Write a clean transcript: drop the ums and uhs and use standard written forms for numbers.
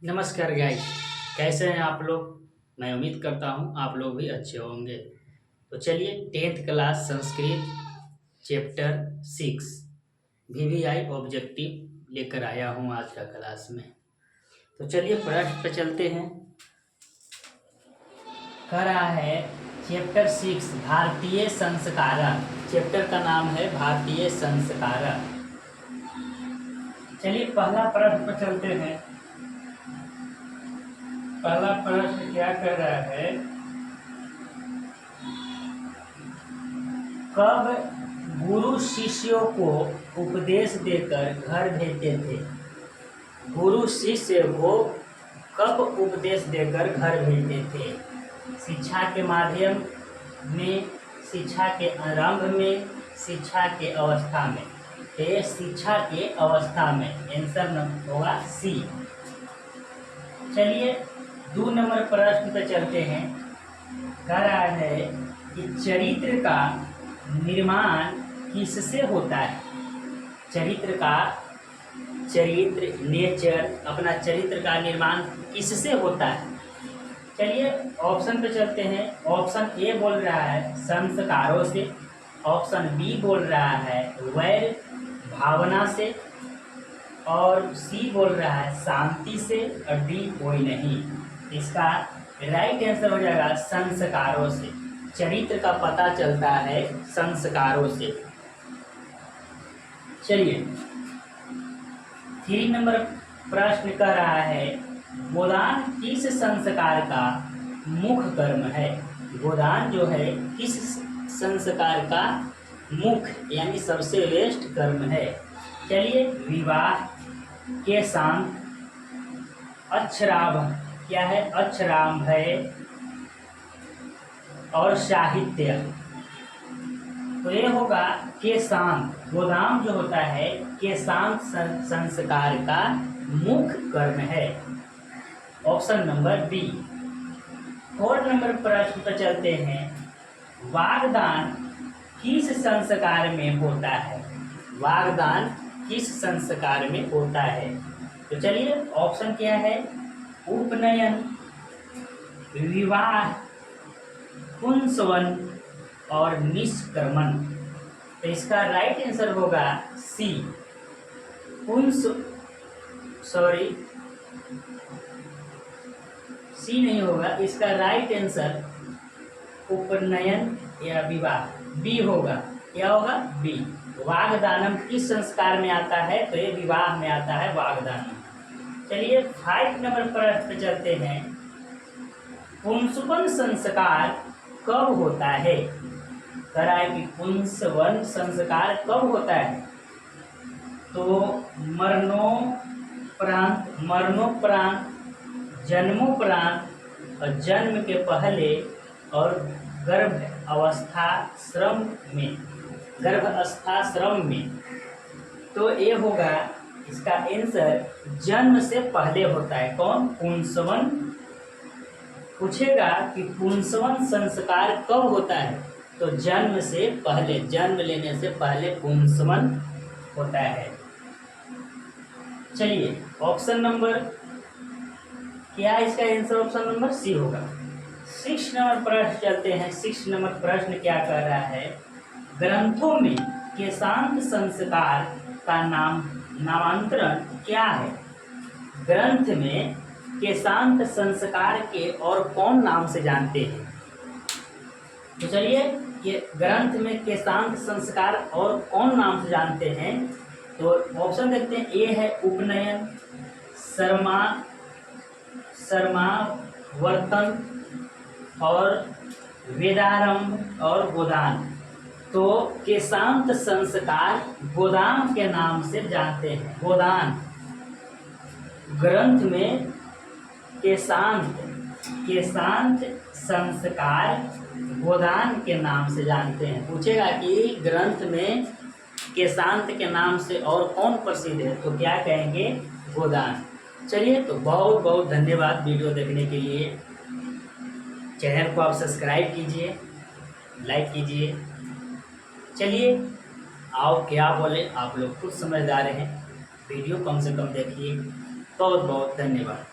नमस्कार गाइस। कैसे हैं आप लोग। मैं उम्मीद करता हूँ आप लोग भी अच्छे होंगे। तो चलिए 10th class Sanskrit chapter 6 VVI objective लेकर आया हूँ आज का क्लास में। तो चलिए प्रश्न पे चलते हैं। कह रहा है चैप्टर 6 भारतीय संस्कार। चैप्टर का नाम है भारतीय संस्कार। चलिए पहला प्रश्न पे चलते हैं। पहला प्रश्न क्या कह रहा है, कब गुरु शिष्यों को उपदेश देकर घर भेजते थे। गुरु शिष्य को कब उपदेश देकर घर भेजते थे। शिक्षा के माध्यम में, शिक्षा के आरंभ में, शिक्षा के अवस्था में। तो ये शिक्षा के अवस्था में आंसर होगा सी। चलिए 2 नंबर प्रश्न पे चलते हैं। कह रहा है कि चरित्र का निर्माण किससे होता है। चरित्र नेचर, अपना चरित्र का निर्माण किससे होता है। चलिए ऑप्शन पे चलते हैं। ऑप्शन ए बोल रहा है संस्कारों से, ऑप्शन बी बोल रहा है वैर भावना से, और सी बोल रहा है शांति से, और डी कोई नहीं। इसका राइट आंसर हो जाएगा संस्कारों से। चरित्र का पता चलता है संस्कारों से। चलिए 3 नंबर प्रश्न कर रहा है गोदान किस संस्कार का मुख्य कर्म है। गोदान जो है किस संस्कार का मुख्य यानी सबसे श्रेष्ठ कर्म है। चलिए विवाह के साथ अक्षराभ क्या है, अक्षराभ है, और साहित्य। तो ये होगा केशांत। गोदाम जो होता है केशांत संस्कार का मुख्य कर्म है। Option number B. 4 नंबर प्रश्न पर चलते हैं। वागदान किस संस्कार में होता है। वागदान किस संस्कार में होता है। तो चलिए ऑप्शन क्या है, उपनयन, विवाह, पुंसवन और निष्क्रमण। तो इसका राइट आंसर होगा सी, सी नहीं होगा। इसका राइट आंसर उपनयन या विवाह बी होगा। क्या होगा, बी। वागदानम किस संस्कार में आता है, तो ये विवाह में आता है वागदानम। चलिए 5 नंबर प्रश्न पे चलते हैं। पुंसवन संस्कार कब होता है। कह रहा है कि पुंसवन संस्कार कब होता है। तो मरणोपरांत, जन्मोपरांत, और जन्म के पहले, और गर्भावस्थाश्रम में। तो ये होगा इसका आंसर जन्म से पहले होता है। कौन, पुंसवन। पूछेगा कि पुंसवन संस्कार कब होता है, तो जन्म से पहले, जन्म लेने से पहले पुंसवन होता है। चलिए ऑप्शन नंबर क्या, इसका आंसर ऑप्शन नंबर सी होगा। 6 नंबर प्रश्न चलते हैं। 6 नंबर प्रश्न क्या कर रहा है, ग्रंथों में केशांत संस्कार का नामांतरण क्या है। ग्रंथ में केशांत संस्कार के और कौन नाम से जानते हैं। तो चलिए ये ग्रंथ में केशांत संस्कार और कौन नाम से जानते हैं। तो ऑप्शन देखते हैं। ए है उपनयन, समावर्तन, और वेदारंभ, और गोदान। तो केशांत संस्कार गोदान के नाम से जानते हैं। गोदान ग्रंथ में केशांत संस्कार गोदान के नाम से जानते हैं। पूछेगा कि ग्रंथ में केशांत के नाम से और कौन प्रसिद्ध है, तो क्या कहेंगे, गोदान। चलिए तो बहुत बहुत धन्यवाद वीडियो देखने के लिए। चैनल को आप सब्सक्राइब कीजिए, लाइक कीजिए। चलिए आओ क्या बोले, आप लोग खुद समझदार हैं। वीडियो कम से कम देखिए। बहुत बहुत धन्यवाद।